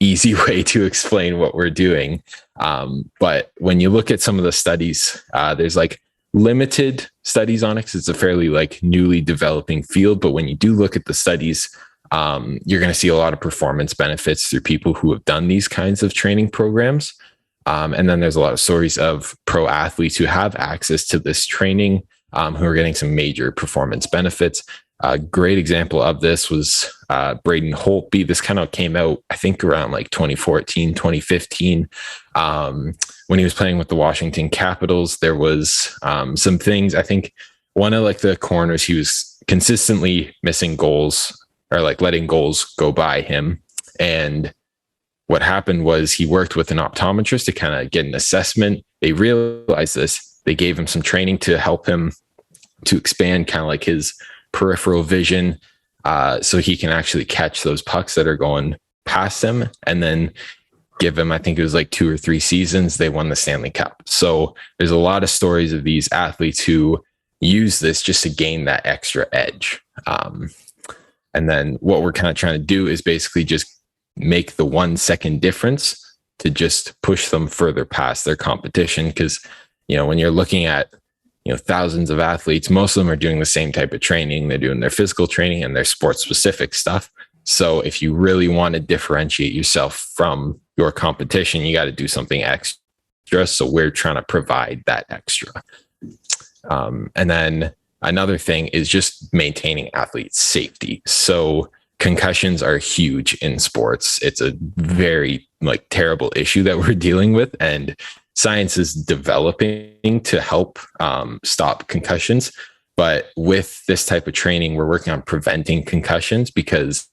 easy way to explain what we're doing. But when you look at some of the studies, there's limited studies on it, because it's a fairly newly developing field. But when you do look at the studies, you're going to see a lot of performance benefits through people who have done these kinds of training programs. And then there's a lot of stories of pro athletes who have access to this training, who are getting some major performance benefits. A great example of this was Braden Holtby. This kind of came out, I think, around 2014, 2015. When he was playing with the Washington Capitals, there was some things. I think one of the corners, he was consistently missing goals, or letting goals go by him. And what happened was he worked with an optometrist to kind of get an assessment. They realized this. They gave him some training to help him to expand kind of his peripheral vision, so he can actually catch those pucks that are going past him. And then give him, I think it was 2 or 3 seasons, they won the Stanley Cup. So there's a lot of stories of these athletes who use this just to gain that extra edge. And then what we're kind of trying to do is basically just make the 1 second difference to just push them further past their competition. Because, when you're looking at, thousands of athletes, most of them are doing the same type of training. They're doing their physical training and their sports specific stuff. So if you really want to differentiate yourself from your competition, you got to do something extra. So we're trying to provide that extra. And then another thing is just maintaining athlete safety. So concussions are huge in sports. It's a very terrible issue that we're dealing with, and science is developing to help stop concussions. But with this type of training, we're working on preventing concussions because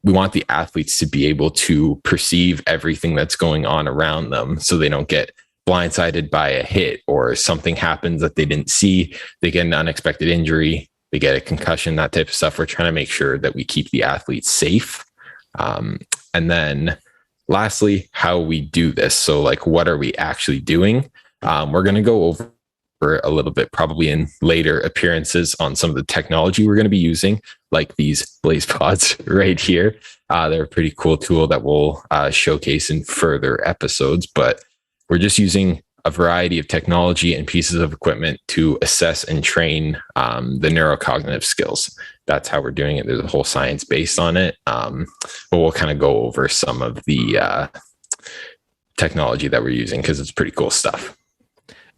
we want the athletes to be able to perceive everything that's going on around them so they don't get blindsided by a hit or something happens that they didn't see. They get an unexpected injury, they get a concussion, that type of stuff. We're trying to make sure that we keep the athletes safe. And then lastly, how we do this. So like, what are we actually doing? We're going to go over a little bit, probably in later appearances, on some of the technology we're going to be using, like these Blaze Pods right here. They're a pretty cool tool that we'll showcase in further episodes, but we're just using a variety of technology and pieces of equipment to assess and train the neurocognitive skills. That's how we're doing it. There's a whole science based on it. But we'll kind of go over some of the technology that we're using because it's pretty cool stuff.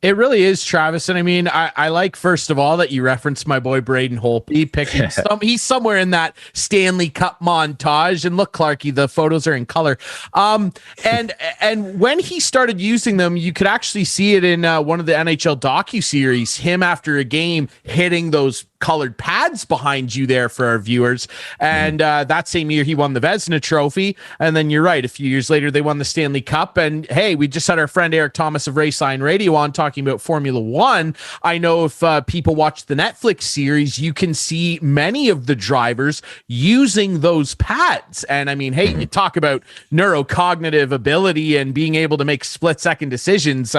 It really is, Travis. And I mean, I like, first of all, that you referenced my boy Braden Holtby picking he's somewhere in that Stanley Cup montage. And look, Clarkey, the photos are in color. And when he started using them, you could actually see it in one of the NHL docuseries, him after a game hitting those colored pads behind you there for our viewers. And that same year he won the Vezina Trophy. And then you're right, a few years later they won the Stanley Cup. And hey, we just had our friend Erik Tomas of Raceline Radio on talking about Formula One. I know if people watch the Netflix series, you can see many of the drivers using those pads. And I mean, hey, you talk about neurocognitive ability and being able to make split-second decisions.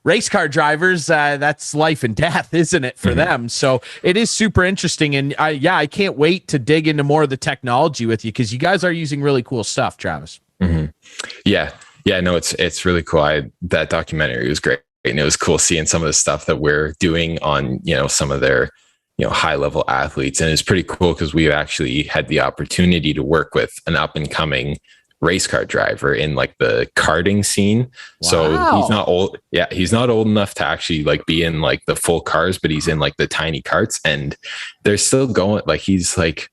Race car drivers, that's life and death, isn't it, for them? So it is super interesting. And I can't wait to dig into more of the technology with you because you guys are using really cool stuff, Travis. Yeah, no, it's really cool. That documentary was great. And it was cool seeing some of the stuff that we're doing on, some of their, high level athletes. And it's pretty cool because we've actually had the opportunity to work with an up and coming race car driver in like the karting scene. Wow. So he's not old. Yeah. He's not old enough to actually like be in like the full cars, but he's in like the tiny karts and they're still going, like he's like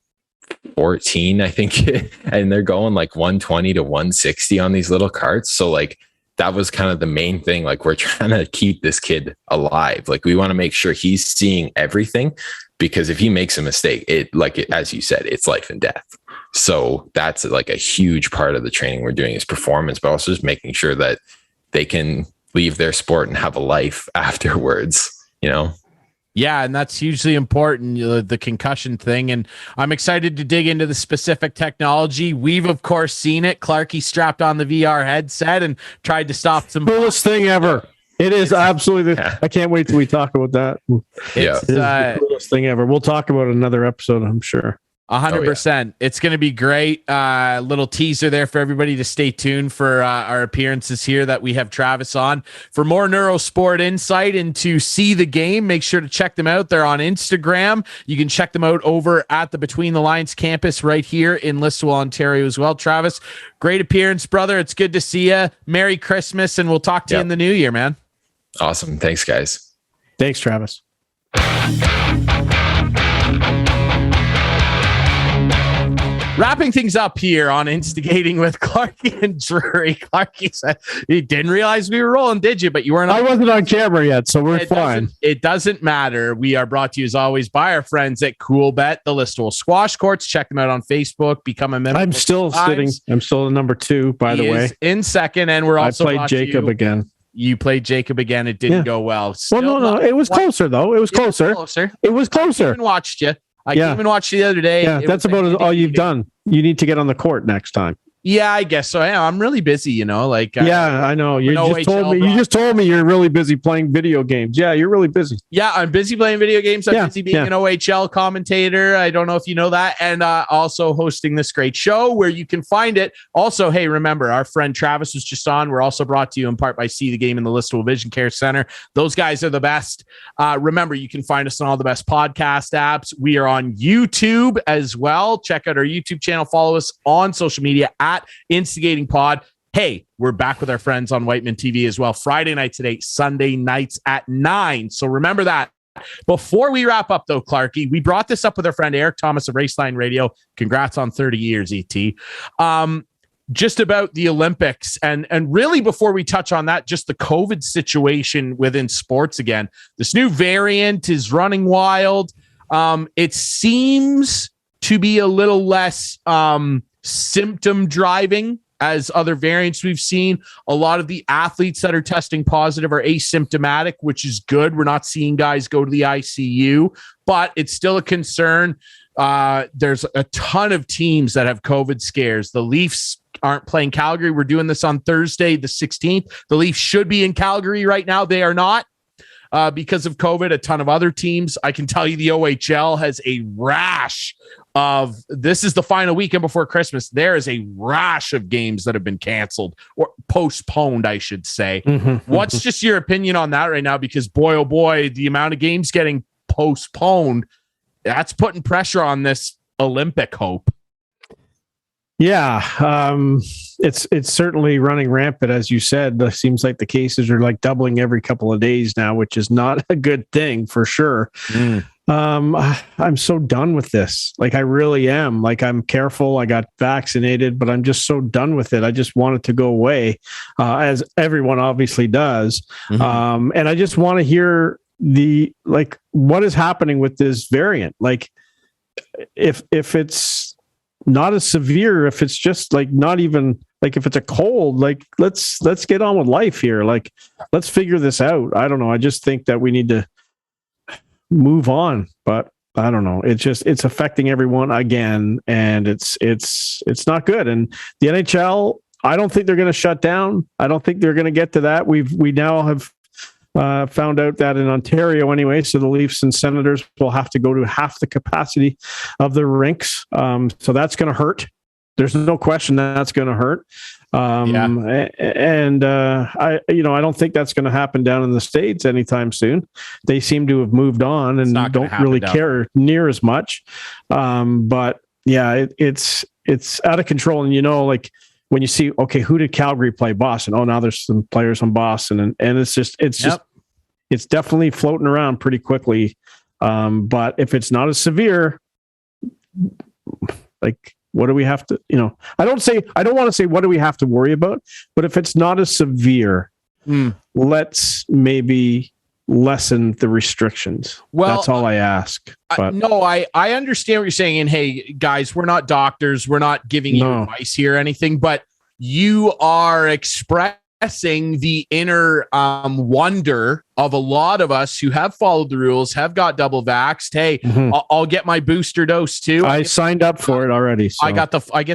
14, I think. And they're going like 120 to 160 on these little karts. So like, that was kind of the main thing. Like we're trying to keep this kid alive. Like we want to make sure he's seeing everything because if he makes a mistake, as you said, it's life and death. So that's like a huge part of the training we're doing is performance, but also just making sure that they can leave their sport and have a life afterwards, Yeah, and that's hugely important, the concussion thing. And I'm excited to dig into the specific technology. We've, of course, seen it. Clarkey strapped on the VR headset and tried to stop some... Coolest thing ever. It is absolutely... I can't wait till we talk about that. It's the coolest thing ever. We'll talk about it in another episode, I'm sure. 100%. It's going to be great. Little teaser there for everybody to stay tuned for our appearances here that we have Travis on. For more Neurosport insight and to see the game, make sure to check them out. They're on Instagram. You can check them out over at the Between the Lines campus right here in Listowel, Ontario as well. Travis, great appearance, brother. It's good to see you. Merry Christmas, and we'll talk to you in the new year, man. Awesome. Thanks, guys. Thanks, Travis. Wrapping things up here on Instigating with Clarkey and Drury. Clarkey said, you didn't realize we were rolling, did you? But you weren't. I wasn't on camera yet, so we're fine. It doesn't matter. We are brought to you as always by our friends at Cool Bet, the Listowel Squash Courts. Check them out on Facebook. Become a member. I'm still sitting. I'm still in number 2, by the way. In second, and we're also. I played Jacob again. You played Jacob again. It didn't go well. Still no. It was closer, though. It was closer. It was closer. I even watched you. I came and watched you the other day. Yeah, that's about all you've done. You need to get on the court next time. Yeah, I guess so. Yeah, I'm really busy, I know. You just told me you're really busy playing video games. Yeah, you're really busy. Yeah, I'm busy playing video games. I'm busy being an OHL commentator. I don't know if you know that. And also hosting this great show where you can find it. Also, hey, remember, our friend Travis was just on. We're also brought to you in part by See the Game in the Listowel Vision Care Center. Those guys are the best. Remember, you can find us on all the best podcast apps. We are on YouTube as well. Check out our YouTube channel. Follow us on social media at Instigating Pod. Hey, we're back with our friends on Whiteman TV as well. Friday nights at 8, Sunday nights at 9. So remember that. Before we wrap up, though, Clarkey, we brought this up with our friend Erik Tomas of Raceline Radio. Congrats on 30 years, ET. just about the Olympics and really before we touch on that, just the COVID situation within sports again. This new variant is running wild. It seems to be a little less symptom driving as other variants we've seen. A lot of the athletes that are testing positive are asymptomatic, which is good. We're not seeing guys go to the ICU, but it's still a concern. There's a ton of teams that have COVID scares. The Leafs aren't playing Calgary. We're doing this on Thursday, the 16th. The Leafs should be in Calgary right now. They are not because of COVID. A ton of other teams. I can tell you the OHL has a rash of, this is the final weekend before Christmas. There is a rash of games that have been canceled or postponed, I should say. What's just your opinion on that right now? Because boy, oh boy, the amount of games getting postponed, that's putting pressure on this Olympic hope. Yeah, it's certainly running rampant, as you said. It seems like the cases are like doubling every couple of days now, which is not a good thing for sure. I'm so done with this. Like, I really am. Like, I'm careful. I got vaccinated, but I'm just so done with it. I just want it to go away, as everyone obviously does. And I just want to hear what is happening with this variant. Like, if it's not as severe, if it's just like not even like if it's a cold, like let's get on with life here. Like, let's figure this out. I don't know. I just think that we need to move on, but I don't know. It's affecting everyone again, and it's not good. And the NHL, I don't think they're going to shut down. I don't think they're going to get to that. We now have found out that in Ontario anyway, so the Leafs and Senators will have to go to half the capacity of the rinks. So that's going to hurt. There's no question that's going to hurt. And I don't think that's going to happen down in the States anytime soon. They seem to have moved on and don't really care near as much. But yeah, it's out of control. And like, when you see, okay, who did Calgary play? Boston. Oh, now there's some players from Boston, and it's definitely floating around pretty quickly. But if it's not as severe, like, what do we have to? I don't want to say what do we have to worry about, but if it's not as severe, let's maybe lessen the restrictions. Well, that's all I ask. But I understand what you're saying. And hey, guys, we're not doctors. We're not giving you advice here or anything, but you are expressing the inner wonder of a lot of us who have followed the rules, have got double vaxxed. Hey, I'll get my booster dose too. I signed up for it already. So. I get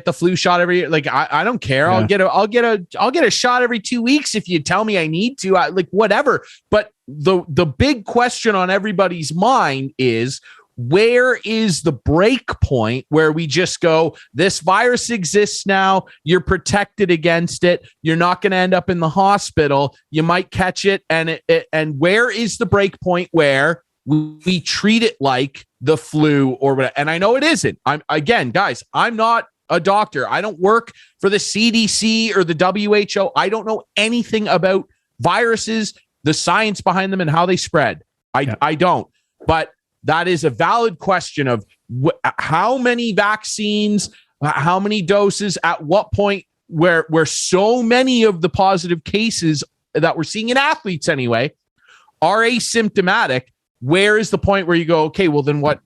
the flu shot every year. Like, I don't care. Yeah. I'll get a shot every 2 weeks if you tell me I need to. Like, whatever. But the big question on everybody's mind is, where is the break point where we just go, this virus exists now, you're protected against it, you're not going to end up in the hospital, you might catch it, and where is the break point where we treat it like the flu or whatever? And I know it isn't. Guys, I'm not a doctor. I don't work for the CDC or the WHO. I don't know anything about viruses, the science behind them, and how they spread. I don't. But that is a valid question of how many vaccines, how many doses, at what point, where so many of the positive cases that we're seeing in athletes anyway are asymptomatic. Where is the point where you go, okay, well then what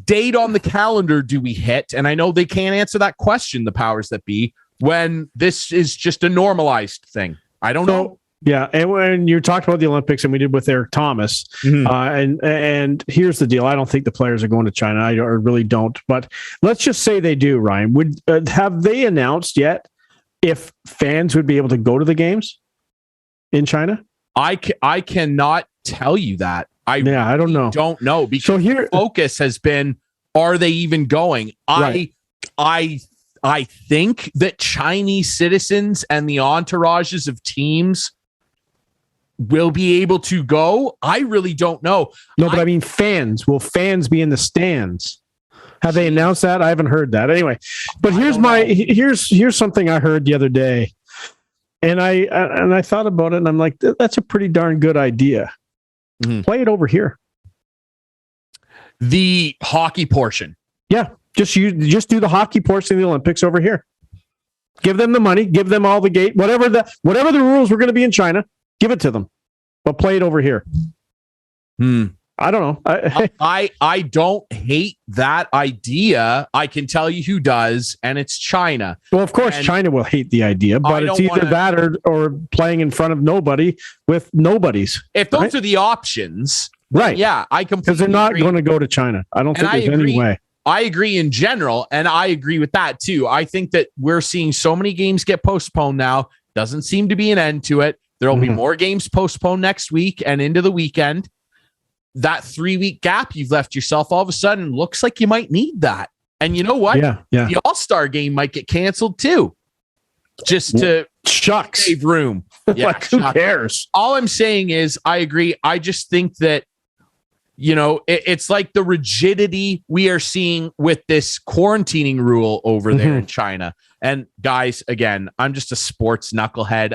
date on the calendar do we hit? And I know they can't answer that question, the powers that be, when this is just a normalized thing. I don't know. Yeah, and when you talked about the Olympics, and we did with Erik Tomas, and here's the deal: I don't think the players are going to China. I really don't. But let's just say they do. Ryan, have they announced yet if fans would be able to go to the games in China? I cannot tell you that. I don't know. Don't know, because the focus has been, are they even going? Right. I think that Chinese citizens and the entourages of teams will be able to go. I really don't know. No, but I mean fans. Will fans be in the stands? Have they announced that? I haven't heard that. Anyway, but here's something I heard the other day, and I thought about it, and I'm like, that's a pretty darn good idea. Play it over here. The hockey portion. Yeah. Just do the hockey portion of the Olympics over here. Give them the money, give them all the gate, whatever the rules were going to be in China, give it to them, but play it over here. I don't know. I don't hate that idea. I can tell you who does, and it's China. Well, of course, China will hate the idea, but it's either that or playing in front of nobody with nobodies. If those are the options, right? Yeah, I completely because they're not going to go to China. I don't think there's any way. I agree in general, and I agree with that too. I think that we're seeing so many games get postponed now. Doesn't seem to be an end to it. There will be more games postponed next week and into the weekend. That 3-week gap you've left yourself all of a sudden looks like you might need that. And you know what? Yeah. The All-Star game might get canceled too. Just to save room. Yeah, like, who cares? All I'm saying is I agree. I just think that, it's like the rigidity we are seeing with this quarantining rule over there in China. And guys, again, I'm just a sports knucklehead.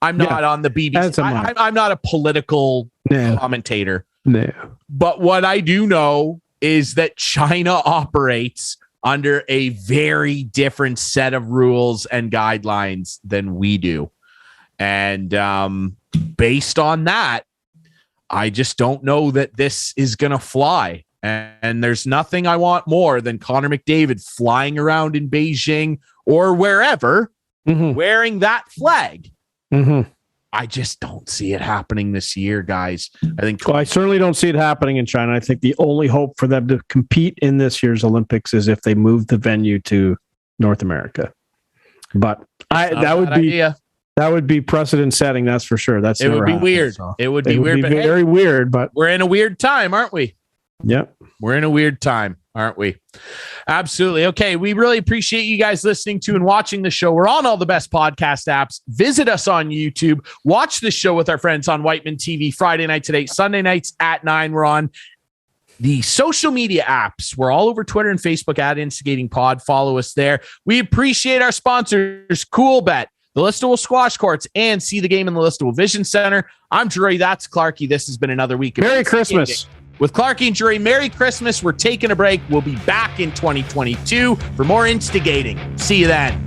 I'm not on the BBC. I'm not a political commentator. No. But what I do know is that China operates under a very different set of rules and guidelines than we do. And based on that, I just don't know that this is going to fly. And there's nothing I want more than Connor McDavid flying around in Beijing or wherever wearing that flag. I just don't see it happening this year, guys. I certainly don't see it happening in China. I think the only hope for them to compete in this year's Olympics is if they move the venue to North America. But that would be precedent setting. That's for sure. It would be weird. It would be weird. Very weird. But we're in a weird time, aren't we? Yep. We're in a weird time, aren't we? Absolutely. Okay. We really appreciate you guys listening to and watching the show. We're on all the best podcast apps. Visit us on YouTube. Watch the show with our friends on Whiteman TV Friday nights at 8, Sunday nights at 9. We're on the social media apps. We're all over Twitter and Facebook at Instigating Pod. Follow us there. We appreciate our sponsors, Cool Bet, the Listowel Squash Courts, and See the Game in the Listowel Vision Center. I'm Drury. That's Clarkey. This has been another week of Merry Christmas. With Clarkey and Drury. Merry Christmas. We're taking a break. We'll be back in 2022 for more Instigating. See you then.